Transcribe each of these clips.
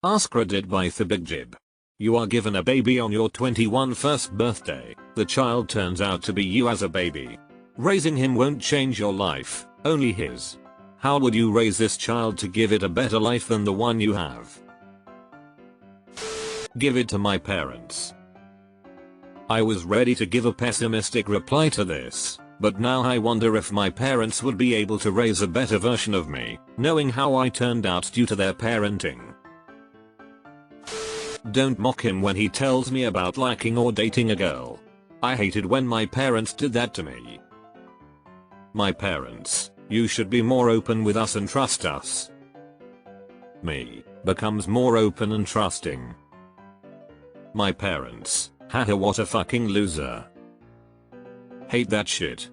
AskReddit by the Big Jib. You are given a baby on your 21st birthday. The child turns out to be you as a baby. Raising him won't change your life, only his. How would you raise this child to give it a better life than the one you have? Give it to my parents. I was ready to give a pessimistic reply to this, but now I wonder if my parents would be able to raise a better version of me, knowing how I turned out due to their parenting. Don't mock him when he tells me about liking or dating a girl. I hated when my parents did that to me. My parents, you should be more open with us and trust us. Me, becomes more open and trusting. My parents, haha, what a fucking loser. Hate that shit.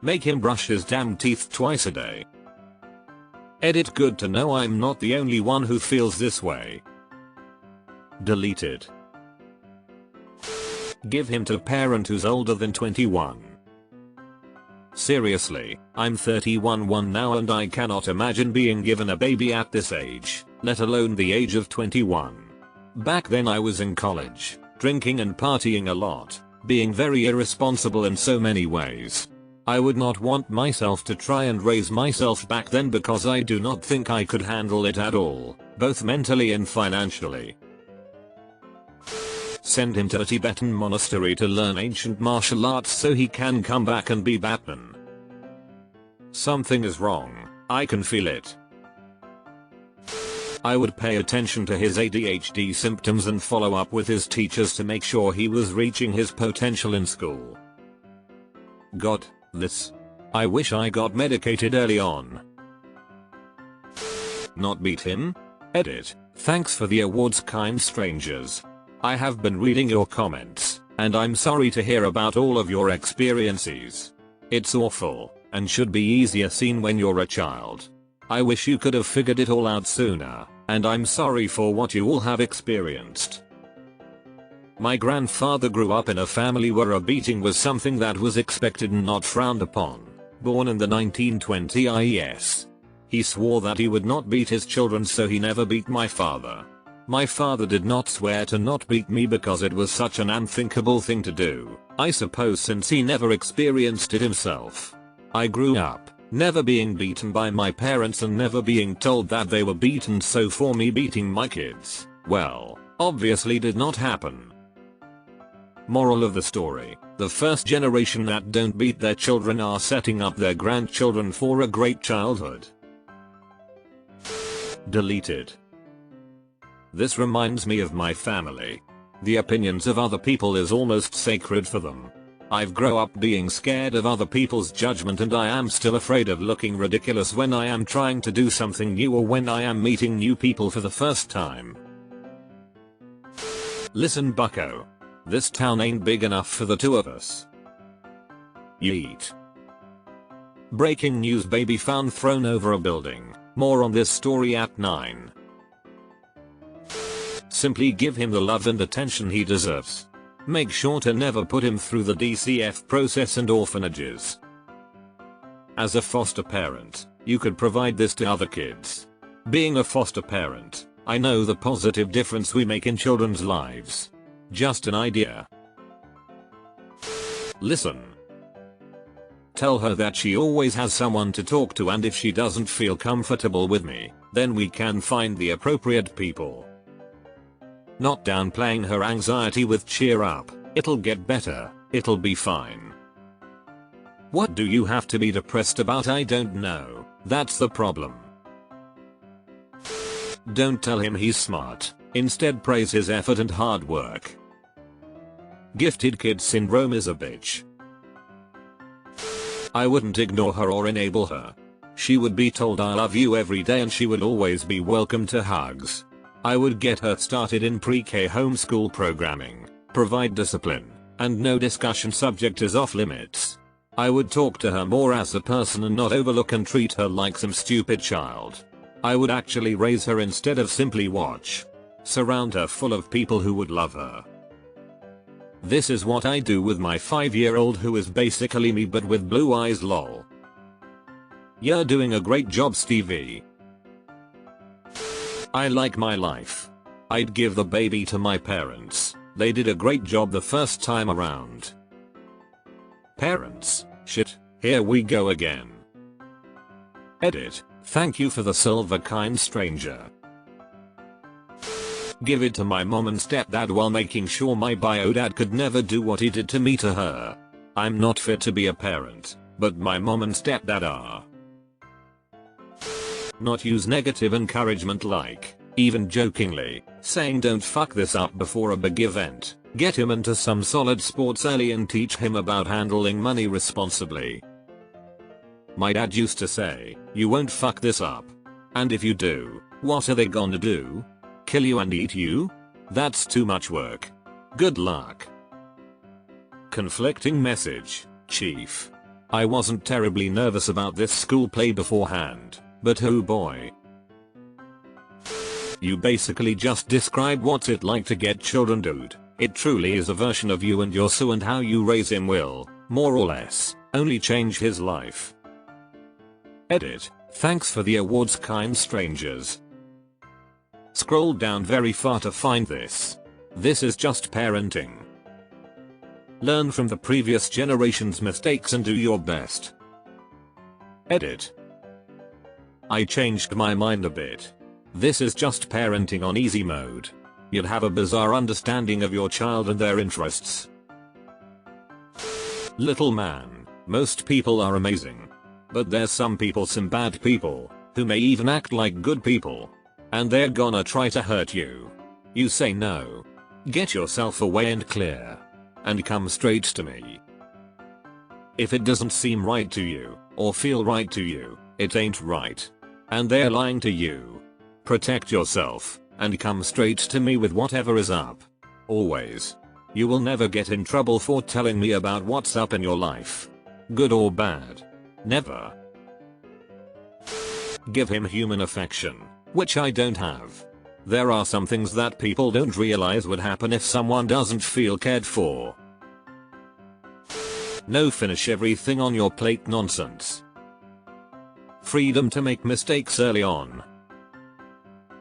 Make him brush his damn teeth twice a day. Edit. Good to know I'm not the only one who feels this way. Deleted. Give him to a parent who's older than 21. Seriously, I'm 31 now and I cannot imagine being given a baby at this age, let alone the age of 21. Back then I was in college, drinking and partying a lot, being very irresponsible in so many ways. I would not want myself to try and raise myself back then because I do not think I could handle it at all, both mentally and financially. Send him to a Tibetan monastery to learn ancient martial arts so he can come back and be Batman. Something is wrong, I can feel it. I would pay attention to his ADHD symptoms and follow up with his teachers to make sure he was reaching his potential in school. God, this. I wish I got medicated early on. Not beat him? Edit. Thanks for the awards, kind strangers. I have been reading your comments, and I'm sorry to hear about all of your experiences. It's awful, and should be easier seen when you're a child. I wish you could have figured it all out sooner, and I'm sorry for what you all have experienced. My grandfather grew up in a family where a beating was something that was expected and not frowned upon. Born in the 1920s. He swore that he would not beat his children, so he never beat my father. My father did not swear to not beat me because it was such an unthinkable thing to do, I suppose, since he never experienced it himself. I grew up never being beaten by my parents and never being told that they were beaten, so for me beating my kids, well, obviously did not happen. Moral of the story, the first generation that don't beat their children are setting up their grandchildren for a great childhood. Deleted. This reminds me of my family. The opinions of other people is almost sacred for them. I've grown up being scared of other people's judgment, and I am still afraid of looking ridiculous when I am trying to do something new or when I am meeting new people for the first time. Listen, bucko. This town ain't big enough for the two of us. Yeet. Breaking news: baby found thrown over a building. More on this story at 9. Simply give him the love and attention he deserves. Make sure to never put him through the DCF process and orphanages. As a foster parent, you could provide this to other kids. Being a foster parent, I know the positive difference we make in children's lives. Just an idea. Listen. Tell her that she always has someone to talk to, and if she doesn't feel comfortable with me, then we can find the appropriate people. Not downplaying her anxiety with cheer up, it'll get better, it'll be fine. What do you have to be depressed about? I don't know, that's the problem. Don't tell him he's smart, instead praise his effort and hard work. Gifted kid syndrome is a bitch. I wouldn't ignore her or enable her. She would be told I love you every day and she would always be welcome to hugs. I would get her started in pre-K homeschool programming, provide discipline, and no discussion subject is off limits. I would talk to her more as a person and not overlook and treat her like some stupid child. I would actually raise her instead of simply watch. Surround her full of people who would love her. This is what I do with my 5-year-old, who is basically me but with blue eyes, lol. You're doing a great job, Stevie. I like my life. I'd give the baby to my parents. They did a great job the first time around. Parents, shit, here we go again. Edit, thank you for the silver kind stranger. Give it to my mom and stepdad while making sure my bio dad could never do what he did to me to her. I'm not fit to be a parent, but my mom and stepdad are. Not use negative encouragement like, even jokingly, saying don't fuck this up before a big event. Get him into some solid sports early and teach him about handling money responsibly. My dad used to say, you won't fuck this up. And if you do, what are they gonna do? Kill you and eat you? That's too much work. Good luck. Conflicting message, Chief. I wasn't terribly nervous about this school play beforehand, but oh boy. You basically just described what's it like to get children, dude. It truly is a version of you and your son, and how you raise him will, more or less, only change his life. Edit, thanks for the awards, kind strangers. Scroll down very far to find this. This is just parenting. Learn from the previous generation's mistakes and do your best. Edit. I changed my mind a bit. This is just parenting on easy mode. You'd have a bizarre understanding of your child and their interests. Little man, most people are amazing. But there's some bad people, who may even act like good people. And they're gonna try to hurt you. You say no. Get yourself away and clear. And come straight to me. If it doesn't seem right to you, or feel right to you, it ain't right. And they're lying to you. Protect yourself, and come straight to me with whatever is up. Always. You will never get in trouble for telling me about what's up in your life. Good or bad. Never. Give him human affection. Which I don't have. There are some things that people don't realize would happen if someone doesn't feel cared for. No finish everything on your plate nonsense. Freedom to make mistakes early on.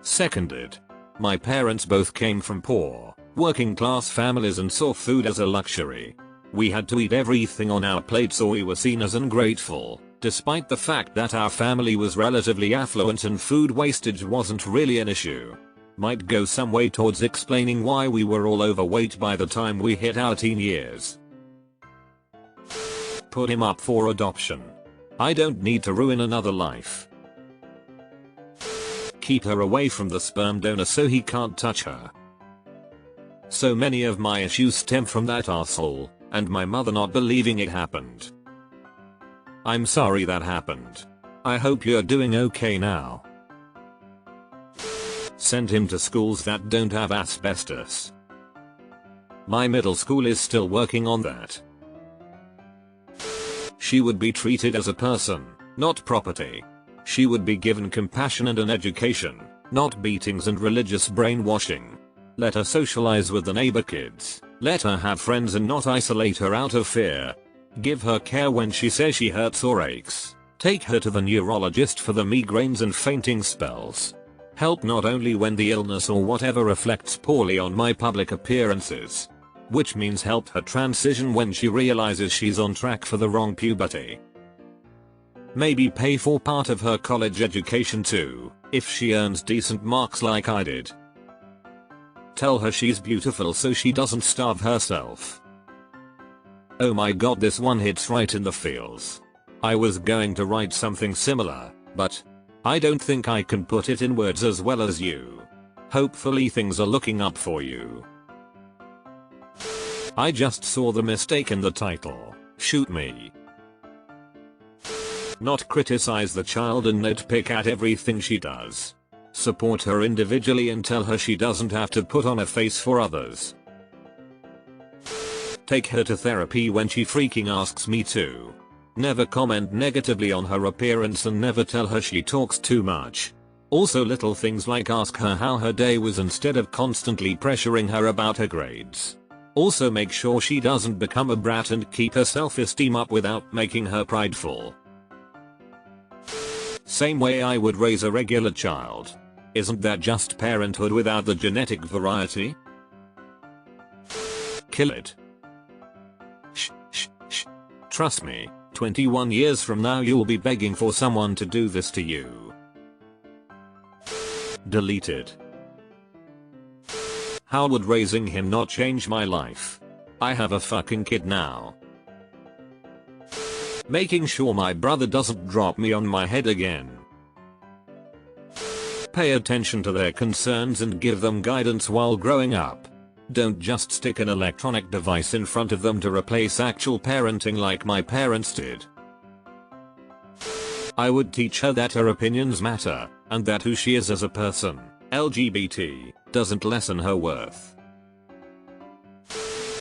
Seconded. My parents both came from poor, working class families and saw food as a luxury. We had to eat everything on our plates or we were seen as ungrateful. Despite the fact that our family was relatively affluent and food wastage wasn't really an issue. Might go some way towards explaining why we were all overweight by the time we hit our teen years. Put him up for adoption. I don't need to ruin another life. Keep her away from the sperm donor so he can't touch her. So many of my issues stem from that asshole, and my mother not believing it happened. I'm sorry that happened. I hope you're doing okay now. Send him to schools that don't have asbestos. My middle school is still working on that. She would be treated as a person, not property. She would be given compassion and an education, not beatings and religious brainwashing. Let her socialize with the neighbor kids. Let her have friends and not isolate her out of fear. Give her care when she says she hurts or aches. Take her to the neurologist for the migraines and fainting spells. Help not only when the illness or whatever reflects poorly on my public appearances. Which means help her transition when she realizes she's on track for the wrong puberty. Maybe pay for part of her college education too, if she earns decent marks like I did. Tell her she's beautiful so she doesn't starve herself. Oh my god, this one hits right in the feels. I was going to write something similar, but I don't think I can put it in words as well as you. Hopefully things are looking up for you. I just saw the mistake in the title. Shoot me. Not criticize the child and nitpick at everything she does. Support her individually and tell her she doesn't have to put on a face for others. Take her to therapy when she freaking asks me to. Never comment negatively on her appearance and never tell her she talks too much. Also little things like ask her how her day was instead of constantly pressuring her about her grades. Also make sure she doesn't become a brat and keep her self-esteem up without making her prideful. Same way I would raise a regular child. Isn't that just parenthood without the genetic variety? Kill it. Shh. Trust me, 21 years from now you'll be begging for someone to do this to you. Delete it. How would raising him not change my life? I have a fucking kid now. Making sure my brother doesn't drop me on my head again. Pay attention to their concerns and give them guidance while growing up. Don't just stick an electronic device in front of them to replace actual parenting like my parents did. I would teach her that her opinions matter, and that who she is as a person, LGBT, doesn't lessen her worth.